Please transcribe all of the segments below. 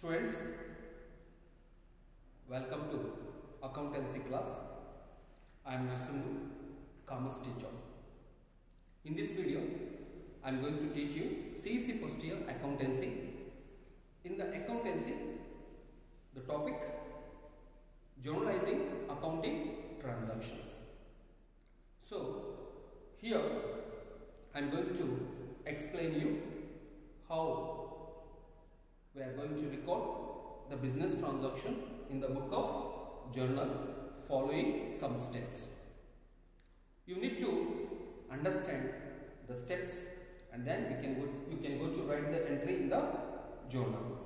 Students, welcome to Accountancy class. I am NARSIMULU, Commerce teacher. In this video, I am going to teach you CEC first year Accountancy. In the Accountancy, the topic journalizing accounting transactions. So, here I am going to explain you how we are going to record the business transaction in the book of journal following some steps. You need to understand the steps and then you can go to write the entry in the journal.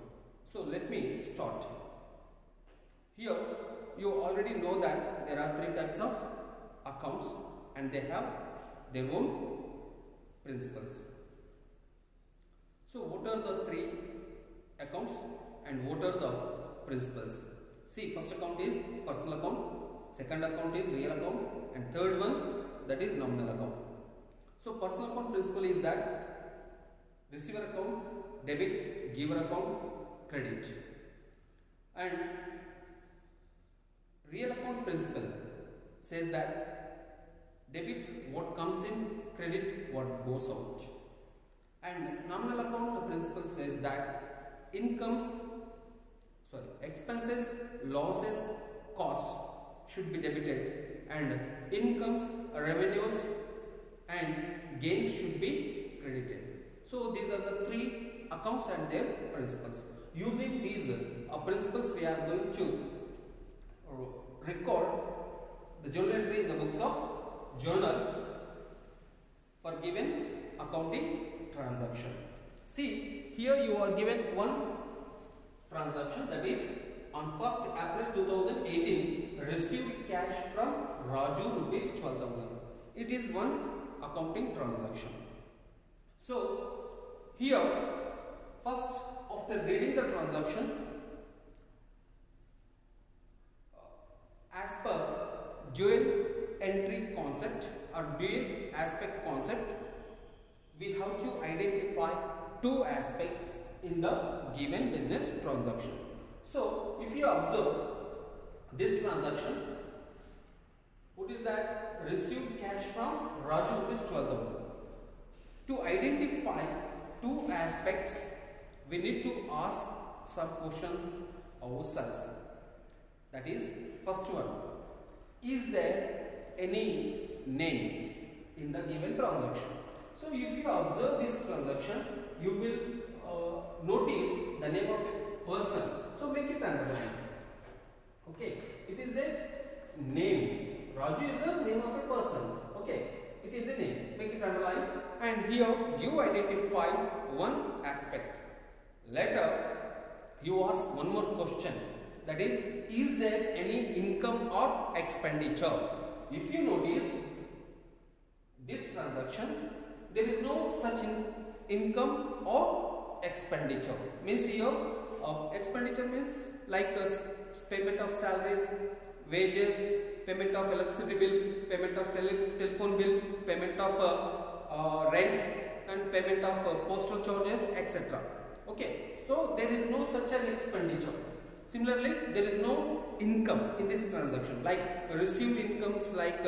So let me start. Here you already know that there are three types of accounts and they have their own principles. So what are the three accounts and what are the principles? See, first account is personal account, second account is real account, and third one, that is nominal account. So personal account principle is that receiver account, debit, giver account, credit. And real account principle says that debit what comes in, credit what goes out. And nominal account principle says that expenses, losses, costs should be debited and incomes, revenues and gains should be credited. So these are the three accounts and their principles. Using these principles, we are going to record the journal entry in the books of journal for given accounting transaction. See, here you are given one transaction, that is on 1st April 2018 received cash from Raju rupees 12,000. It is one accounting transaction. So here first, after reading the transaction, as per dual entry concept or dual aspect concept, we have to identify two aspects in the given business transaction. So, if you observe this transaction, what is that? Received cash from Raju rupees 12,000. To identify two aspects, we need to ask some questions ourselves. That is, first one, is there any name in the given transaction? So, if you observe this transaction, you will notice the name of a person. So, make it underline. Okay, it is a name. Raju is the name of a person. Okay, it is a name. Make it underline. And here you identify one aspect. Later, you ask one more question. That is there any income or expenditure? If you notice this transaction, there is no such income or expenditure. Means here expenditure means like payment of salaries, wages, payment of electricity bill, payment of telephone bill, payment of rent and payment of postal charges, etc. Okay, so there is no such an expenditure. Similarly, there is no income in this transaction, like received incomes like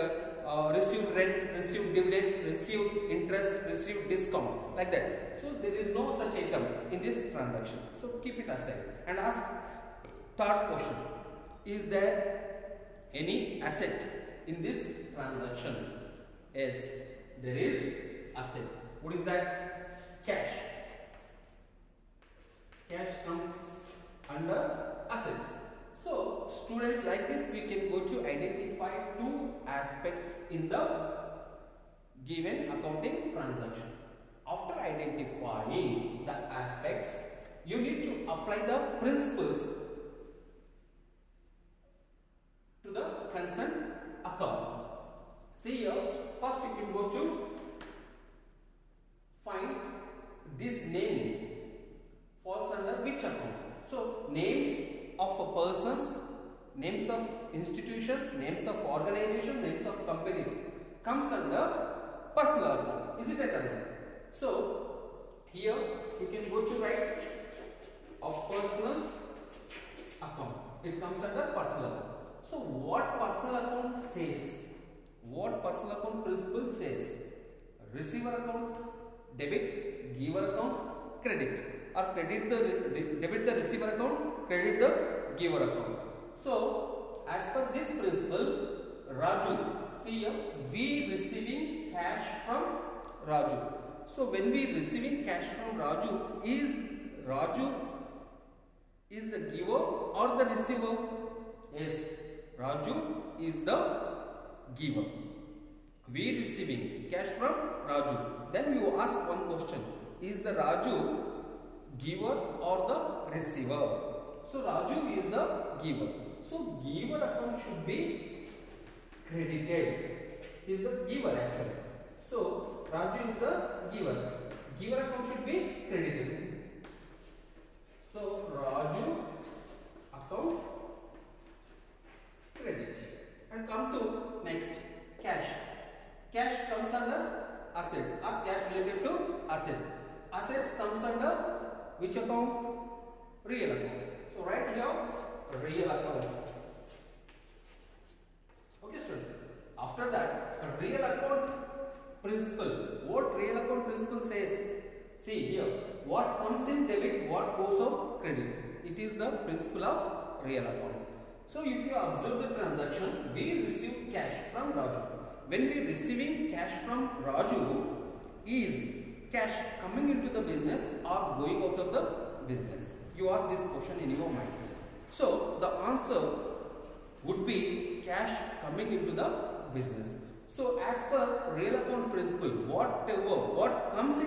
received rent, received dividend, received interest, received discount, like that. So there is no such item in this transaction. So keep it aside and ask third question. Is there any asset in this transaction? Yes, there is asset. What is that? Cash. Cash comes under assets. So students, like this we can go to identify two aspects in the given accounting transaction. After identifying the aspects, you need to apply the principles to the concerned account. See here, first you can go to find this name falls under which account. So names of persons, names of institutions, names of organizations, names of companies comes under personal account. Is it right? So here you can go to write of personal account. It comes under personal account. So what personal account says? What personal account principle says? Receiver account, debit, giver account, credit, or credit the debit the receiver account, credit the giver account. So as per this principle, Raju, see here, we receiving cash from Raju. So when we receiving cash from Raju is the giver or the receiver? Yes, Raju is the giver. We receiving cash from Raju. Then you ask one question, is the Raju giver or the receiver? So Raju is the giver. So giver account should be credited. Is the giver actually. So Raju is the giver. Giver account should be credited. So Raju account credit. And come to next, cash. Cash comes under assets or cash related to asset. Assets comes under which account? Real account. So right here, real account. Okay students. After that, a real account principle. What real account principle says? See here, what comes in debit, what goes out credit. It is the principle of real account. So if you observe the transaction, we receive cash from Raju. When we receiving cash from Raju, is cash coming into the business or going out of the business? You ask this question in your mind. So the answer would be cash coming into the business. So as per real account principle, what comes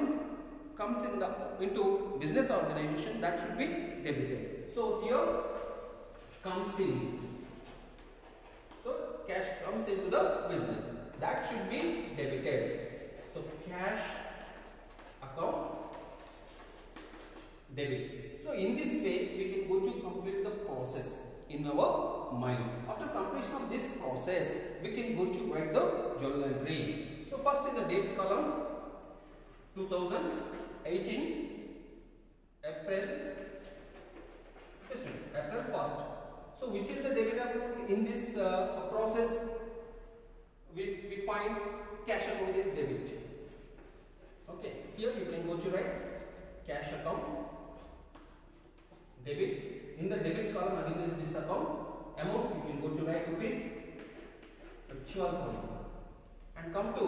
into business organization, that should be debited. So here comes in. So cash comes into the business, that should be debited. So cash account debit. So in this way we can go to complete the process in our mind. After completion of this process, we can go to write the journal entry. So first in the date column, 2018 April 1st. So which is the debit account in this process? We find cash account is debit. Okay, here you can go to write cash account debit. In the debit column again is this account. Amount you can go to write rupees 12,000. And come to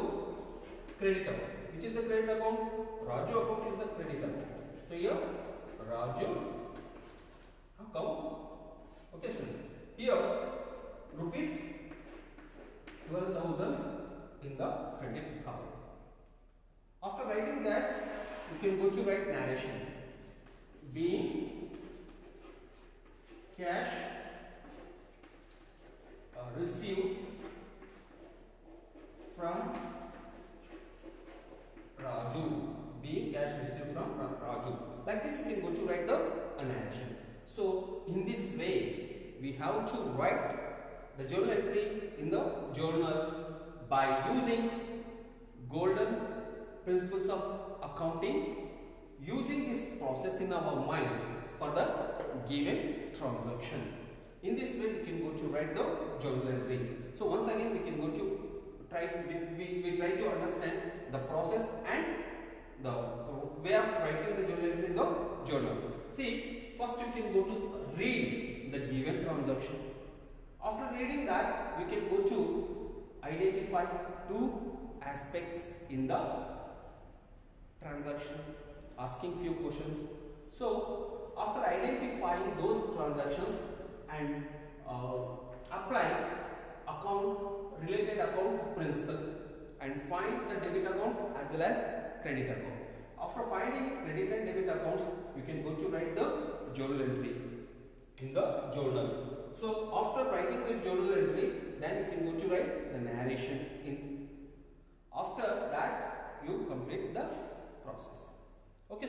credit account. Which is the credit account? Raju account is the credit account. So here Raju account. Okay students, here rupees 12,000 in the credit column. After writing that, you can go to write narration. Being cash received from Raju. Being cash received from Raju. Like this, we can go to write the narration. So in this way, we have to write the journal entry in the journal by using golden principles of accounting, using this process in our mind for the given transaction. In this way, we can go to write the journal entry. So once again, we can go to we try to understand the process and the way of writing the journal entry in the journal. See, first you can go to read the given transaction. After reading that, we can go to identify two aspects in the transaction, asking few questions. So after identifying those transactions and apply related account principle and find the debit account as well as credit account. After finding credit and debit accounts, you can go to write the journal entry in the journal. So after writing the journal entry, then you can go to write the narration in. After that, you complete the process. Okay,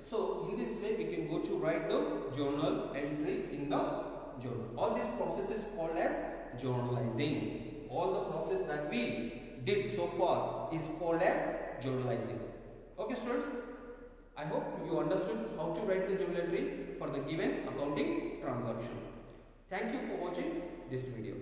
so in this way we can go to write the journal entry in the journal. All this process is called as journalizing. All the process that we did so far is called as journalizing. Okay students, I hope you understood how to write the journal entry. for the given accounting transaction. Thank you for watching this video.